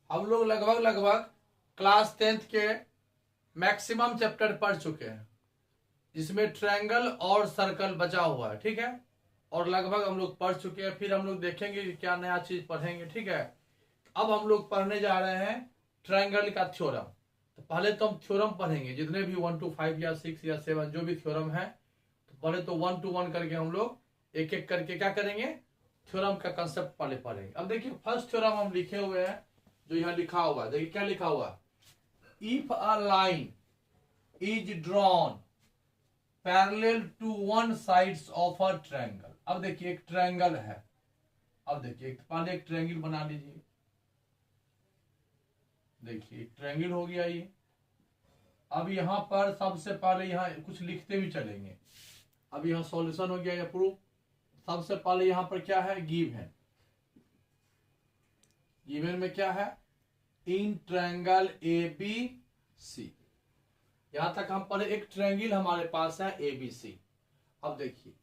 हम लोग लगभग लगभग क्लास 10th के मैक्सिमम चैप्टर पढ़ चुके हैं, जिसमें ट्रायंगल और सर्कल बचा हुआ है। ठीक है, और लगभग हम लोग पढ़ चुके हैं। फिर हम लोग देखेंगे कि क्या नया चीज पढ़ेंगे। ठीक है, अब हम लोग पढ़ने जा रहे हैं ट्रायंगल का थ्योरम। तो पहले तो हम थ्योरम पढ़ेंगे, जितने भी 1 to 5 या 6 या 7 जो भी थ्योरम है। तो पहले तो 1 to 1 करके हम लोग एक एक करके क्या करेंगे, थ्योरम का कंसेप्ट पहले पढ़ेंगे। अब देखिए फर्स्ट थ्योरम हम लिखे हुए हैं, जो यहाँ लिखा हुआ है। देखिए क्या लिखा हुआ है, if a line is drawn parallel to one sides of a triangle. अब देखिए एक ट्रायंगल है। अब देखिए पहले एक ट्रायंगल बना लीजिए। देखिए ट्रायंगल हो गया ये। अब यहां पर सबसे पहले यहाँ कुछ लिखते भी चलेंगे। अब यहाँ सॉल्यूशन हो गया या प्रूफ। सबसे पहले यहां पर क्या है, गिवन। गिवन में क्या है, इन ट्रायंगल ए बी सी। यहां तक हम पढ़े, एक ट्रायंगल हमारे पास है ए बी सी। अब देखिए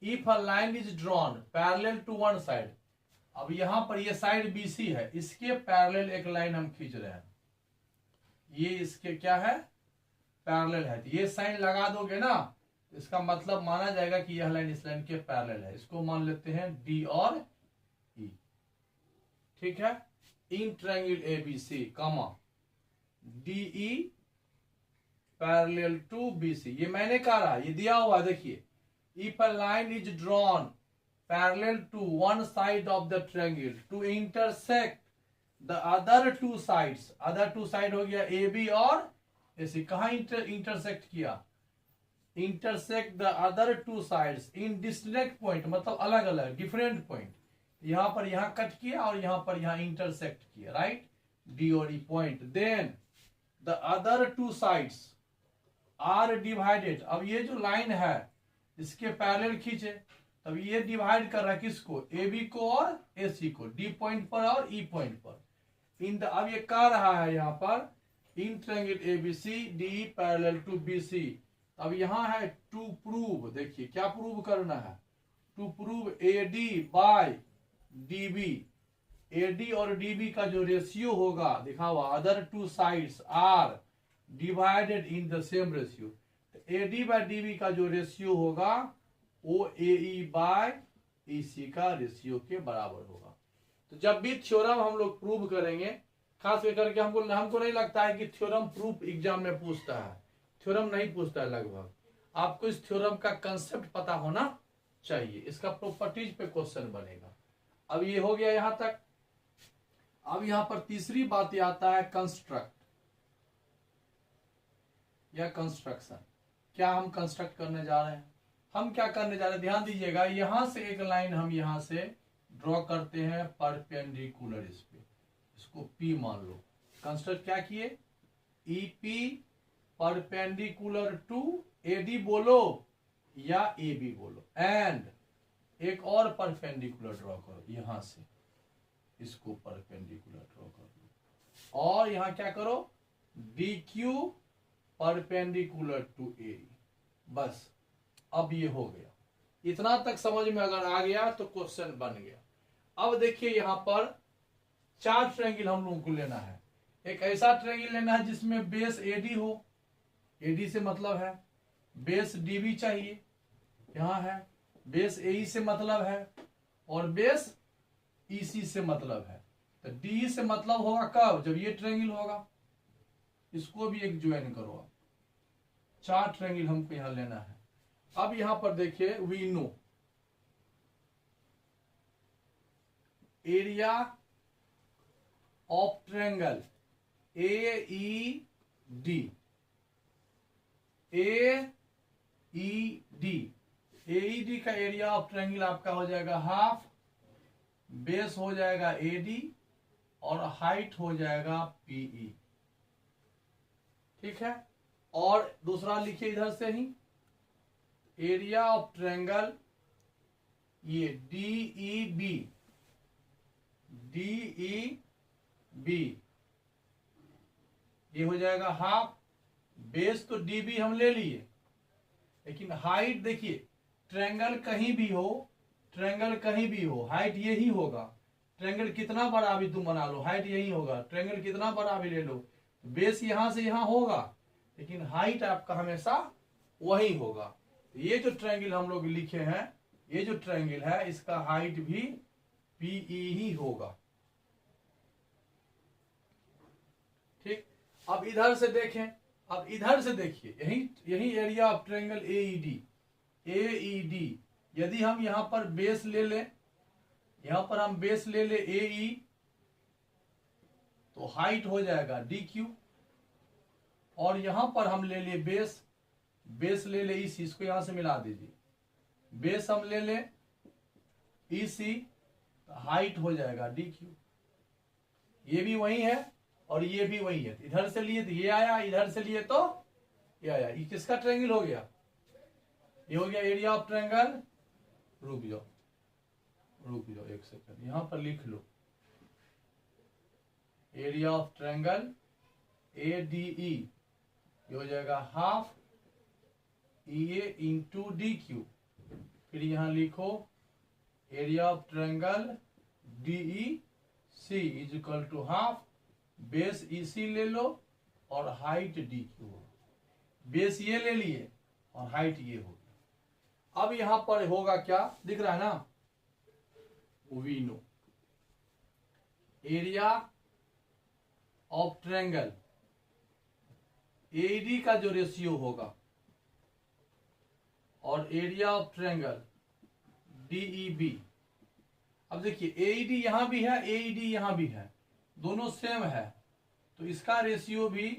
if a line is drawn parallel to one side. अब यहां पर ये साइड बीसी है, इसके पैरेलल एक लाइन हम खींच रहे हैं। ये इसके क्या है, पैरेलल है। तो ये साइन लगा दोगे ना, इसका मतलब माना जाएगा कि यह लाइन इस लाइन के पैरेलल है। इसको मान लेते हैं डी और ई। ठीक है, in triangle A B C comma D E parallel to B C. ये मैंने कहा, ये दिया हुआ देखिए, if a line is drawn parallel to one side of the triangle to intersect the other two sides. Other two side हो गया A B और ए सी। कहां इंटरसेक्ट किया, intersect the other two sides in distinct point, मतलब अलग अलग different point. यहां पर यहां कट किया और यहां पर यहां इंटरसेक्ट किया, राइट, डी और E point. Then the other two sides are divided. अब ये जो लाइन है इसके पैरेलल खींचे, तब ये डिवाइड कर रहा है किसको, ए बी को और ए सी को, डी पॉइंट पर और ई पॉइंट पर। इन द, अब ये कह रहा है यहां पर in triangle A B C D parallel to B C. अब यहां है टू प्रूव। देखिए क्या प्रूव करना है, to prove A D by D B. A D और डी बी का जो रेशियो होगा दिखा हुआ, other two sides are divided in the same ratio. A D by D B का जो रेशियो होगा वो ए ई बाय ई सी का रेशियो के बराबर होगा। तो जब भी थ्योरम हम लोग प्रूव करेंगे, खास करके हमको नहीं लगता है कि थ्योरम प्रूफ एग्जाम में पूछता है। थ्योरम नहीं पूछता है लगभग। आपको इस थ्योरम का कंसेप्ट पता होना चाहिए, इसका प्रॉपर्टीज पे क्वेश्चन बनेगा। अब ये हो गया यहां तक। अब यहां पर तीसरी बात ये आता है कंस्ट्रक्ट या कंस्ट्रक्शन। क्या हम कंस्ट्रक्ट करने जा रहे हैं, हम क्या करने जा रहे हैं, ध्यान दीजिएगा। यहां से एक लाइन हम यहां से ड्रॉ करते हैं परपेंडिकुलर इस पे, इसको पी मान लो। कंस्ट्रक्ट क्या किए, E P perpendicular to A D बोलो या ए बी बोलो, एंड एक और परपेंडिकुलर ड्रॉ करो यहां से, इसको परपेंडिकुलर ड्रॉ कर लो। और यहां क्या करो, डी क्यू परपेंडिकुलर टू ए। बस अब ये हो गया। इतना तक समझ में अगर आ गया तो क्वेश्चन बन गया। अब देखिए यहां पर 4 ट्रायंगल हम लोगों को लेना है। एक ऐसा ट्रायंगल लेना है जिसमें बेस एडी हो, एडी से मतलब है, बेस डीबी चाहिए, यहां है, बेस एई से मतलब है, और बेस ईसी से मतलब है। तो डी से मतलब होगा कब, जब ये ट्रायंगल होगा। इसको भी एक ज्वाइन करो। आप 4 ट्रायंगल हमको यहां लेना है। अब यहां पर देखिए, we know area of triangle A E D, A E D, A E D का एरिया ऑफ ट्रायंगल आपका हो जाएगा हाफ, बेस हो जाएगा ए डी और हाइट हो जाएगा पीई। ठीक है, और दूसरा लिखिए इधर से ही, एरिया ऑफ ट्रायंगल ये D E B, D E B ये हो जाएगा हाफ, बेस तो डी बी हम ले लिए, लेकिन हाइट देखिए ट्रायंगल कहीं भी हो, ट्रायंगल कहीं भी हो, हाइट यही होगा। ट्रायंगल कितना बड़ा भी तुम बना लो, हाइट यही होगा, ट्रायंगल कितना बड़ा भी ले लो, बेस यहां से यहां होगा, लेकिन हाइट आपका हमेशा वही होगा। ये जो ट्रायंगल हम लोग लिखे हैं, ये जो ट्रायंगल है इसका हाइट भी PE ही होगा। ठीक, अब इधर से देखें, अब इधर से देखिए, यही यही एरिया ऑफ ट्रायंगल AED, यदि हम यहां पर बेस ले लें, यहां पर हम बेस ले ले AE, तो हाइट हो जाएगा DQ, और यहां पर हम ले ले बेस, बेस ले ले EC, इसको यहां से मिला दीजिए, बेस हम ले ले EC, हाइट हो जाएगा DQ। ये भी वही है और ये भी वही है, इधर से लिए तो ये आया, इधर से लिए तो ये आया। ये किसका ट्रायंगल हो गया? ये हो गया एरिया ऑफ ट्रायंगल। रुक जाओ एक सेकंड, यहां पर लिख लो, एरिया ऑफ ट्रायंगल ADE, ये हो जाएगा हाफ EA इंटू DQ। फिर यहां लिखो area of triangle DEC is equal to half base EC ले लो और हाइट DQ हो, बेस ये ले लिए और हाइट ये हो गया। अब यहां पर होगा क्या, दिख रहा है ना, we know area of triangle AED का जो रेशियो होगा और एरिया ऑफ ट्रायंगल DEB, अब देखिए AED यहां भी है, AED यहां भी है, दोनों सेम है, तो इसका रेशियो भी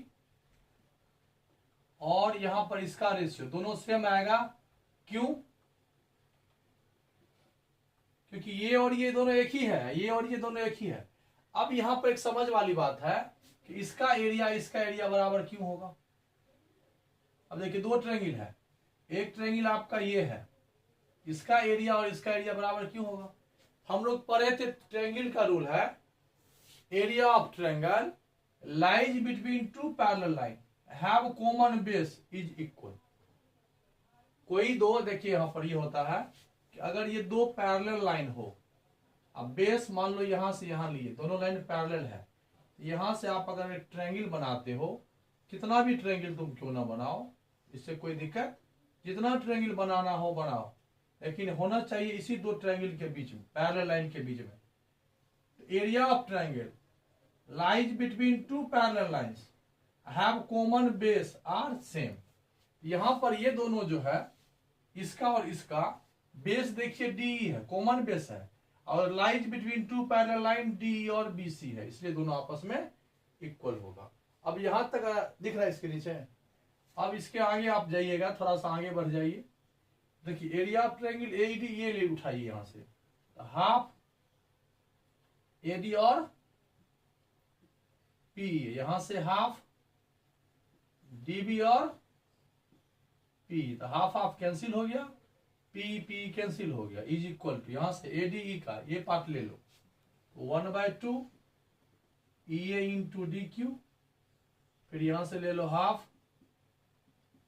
और यहां पर इसका रेशियो दोनों सेम आएगा। क्यों? क्योंकि ये और ये दोनों एक ही है, ये और ये दोनों एक ही है। अब यहां पर एक समझ वाली बात है कि इसका एरिया बराबर क्यों होगा। अब देखिए दो ट्रायंगल है, एक ट्रायंगल आपका ये है, इसका एरिया और इसका एरिया बराबर क्यों होगा। हम लोग पढ़े थे ट्रायंगल का रूल है, area of triangle lies between two parallel line have common base is equal. कोई दो, देखिए यहां पर ये होता है कि अगर ये दो पैरेलल लाइन हो, अब बेस मान लो यहां से यहां लिए, दोनों लाइन पैरेलल है, यहां से आप अगर एक ट्रायंगल बनाते हो, कितना भी ट्रायंगल तुम क्यों ना बनाओ, इससे कोई दिक्कत, जितना ट्रायंगल बनाना हो बनाओ, लेकिन होना चाहिए इसी दो ट्रायंगल के बीच में, पैरेलल लाइन के बीच में। Area of triangle lies between two parallel lines have common base are same. यहां पर ये दोनों जो है, इसका और इसका बेस देखिए DE है, कॉमन बेस है, और lies between two parallel line DE और BC है, इसलिए दोनों आपस में इक्वल होगा। अब यहां तक दिख रहा है इसके नीचे। अब इसके आगे आप जाइएगा, थोड़ा सा आगे बढ़ जाइए, देखिए एरिया ऑफ ट्रायंगल AED ये ले उठाइए यहां से, हाफ AD और PE, यहां से हाफ DB और PE, तो हाफ हाफ कैंसिल हो गया, PE कैंसिल हो गया, इज इक्वल टू यहां से ADE का ये पार्ट ले लो, 1/2 EA इंटू DQ, फिर यहां से ले लो half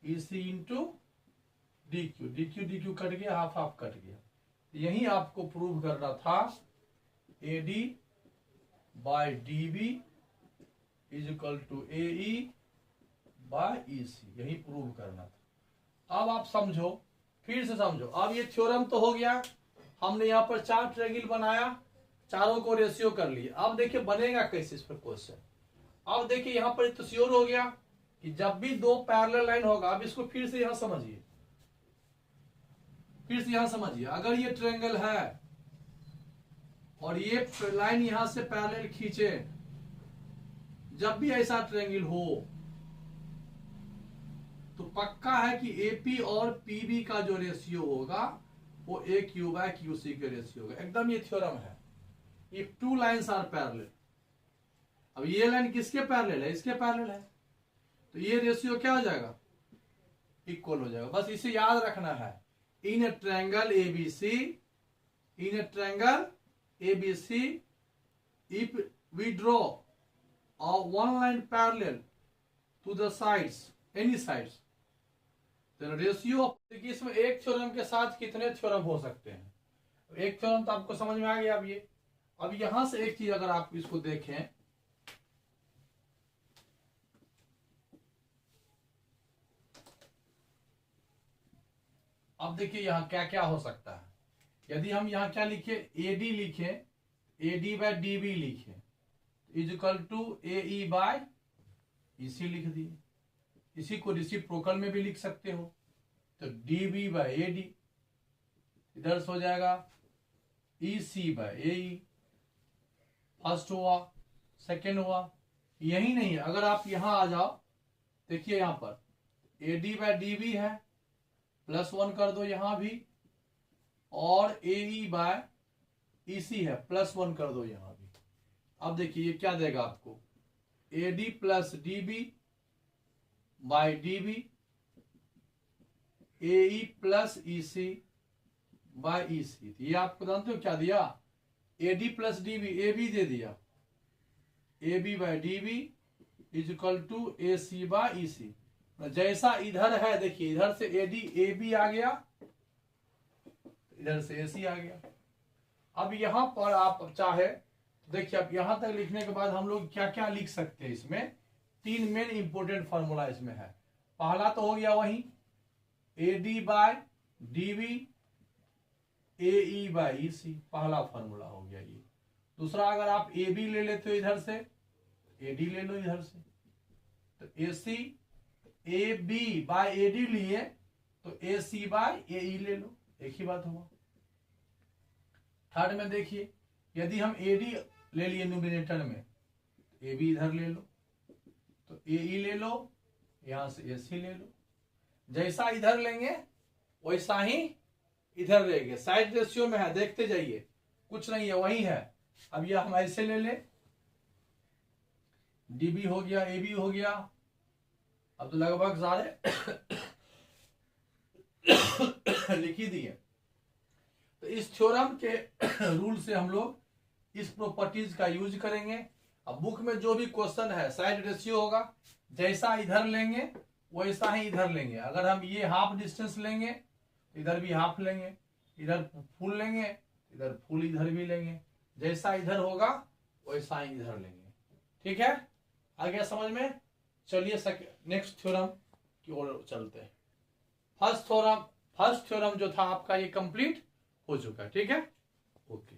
EC into DQ cut गया, हाफ हाफ कट गया। यही आपको प्रूव करना था, AD by DB is equal to AE by EC, यही प्रूव करना था। अब आप समझो, फिर से समझो, अब ये थ्योरम तो हो गया, हमने यहां पर 4 ट्रायंगल बनाया, चारों को रेशियो कर लिया। अब देखिए बनेगा कैसे इस पर क्वेश्चन। अब देखिए यहां पर तो श्योर हो गया कि जब भी दो पैरेलल लाइन होगा, अब इसको फिर से यहां समझिए, फिर से यहां समझिए, अगर ये ट्रायंगल है और ये लाइन यहां से पैरेलल खींचे, जब भी ऐसा ट्रायंगल हो तो पक्का है कि AP और PB का जो रेशियो होगा वो AQ/QC के रेशियो होगा, एकदम ये थ्योरम है। If two lines are parallel, अब ये लाइन किसके पैरेलल है, इसके पैरेलल है, तो ये रेशियो क्या हो जाएगा, इक्वल हो जाएगा। बस इसे याद रखना है, in a triangle ABC if we draw a one line parallel to the sides, any sides, then ratio of, देखिए इसमें एक थ्योरम के साथ कितने थ्योरम हो सकते हैं, एक थ्योरम तो आपको समझ में आ गया। अब ये अब यहां से एक चीज अगर आप इसको देखें, अब देखिए यहां क्या क्या हो सकता है। यदि हम यहां क्या लिखे, एडी लिखे, एडी बाय डीबी लिखे, इजकल टू ए बाय इसी लिख दिए। इसी को रेसिप्रोकल में भी लिख सकते हो, तो डीबी बाय एडी, इधर से हो जाएगा ईसी बाय एई। फर्स्ट हुआ, सेकेंड हुआ। यही नहीं है, अगर आप यहां आ जाओ, देखिए यहां पर एडी बाय डीबी है, +1 कर दो यहां भी, और एई बाय ईसी है, +1 कर दो यहां भी। अब देखिए ये क्या देगा आपको, AD plus DB by DB, AE plus EC by EC. ये आपको जानते हो क्या दिया, एडी प्लस डीबी, ए बी दे दिया, A B by DB is equal to A C by EC. जैसा इधर है, देखिए इधर से एडी ए बी आ गया, इधर से एसी आ गया। अब यहां पर आप चाहे, देखिए अब यहां तक लिखने के बाद हम लोग क्या क्या लिख सकते हैं। इसमें 3 मेन इंपोर्टेंट फॉर्मूला इसमें है। पहला तो हो गया वही AD by dB A bye EC, पहला फॉर्मूला हो गया ये। दूसरा, अगर आप ए बी ले लेते हो इधर से, एडी ले लो इधर से, तो AC, A B by AD लिए तो ए सी बाय ए ले लो, एक ही बात होगा। थर्ड में देखिए, यदि हम एडी ले लिए न्यूमिनेटर में, ए बी इधर ले लो, तो ए ले लो, यहां से ए सी ले लो। जैसा इधर लेंगे वैसा ही इधर लेंगे, साइड रेशियो में है, देखते जाइए, कुछ नहीं है, वही है। अब यह हम ऐसे ले ले, डीबी हो गया, ए बी हो गया, अब तो लगभग सारे लिख ही दिए। तो इस थ्योरम के रूल से हम लोग इस प्रॉपर्टीज का यूज करेंगे। अब बुक में जो भी क्वेश्चन है साइड रेशियो होगा, जैसा इधर लेंगे वैसा ही इधर लेंगे। अगर हम ये हाफ डिस्टेंस लेंगे तो इधर भी हाफ लेंगे, इधर फुल लेंगे, इधर फुल इधर भी लेंगे, जैसा इधर होगा वैसा ही इधर लेंगे। ठीक है, आ गया समझ में? चलिए नेक्स्ट थ्योरम की ओर चलते हैं। फर्स्ट थ्योरम जो था आपका ये कंप्लीट हो चुका है। ठीक है, ओके।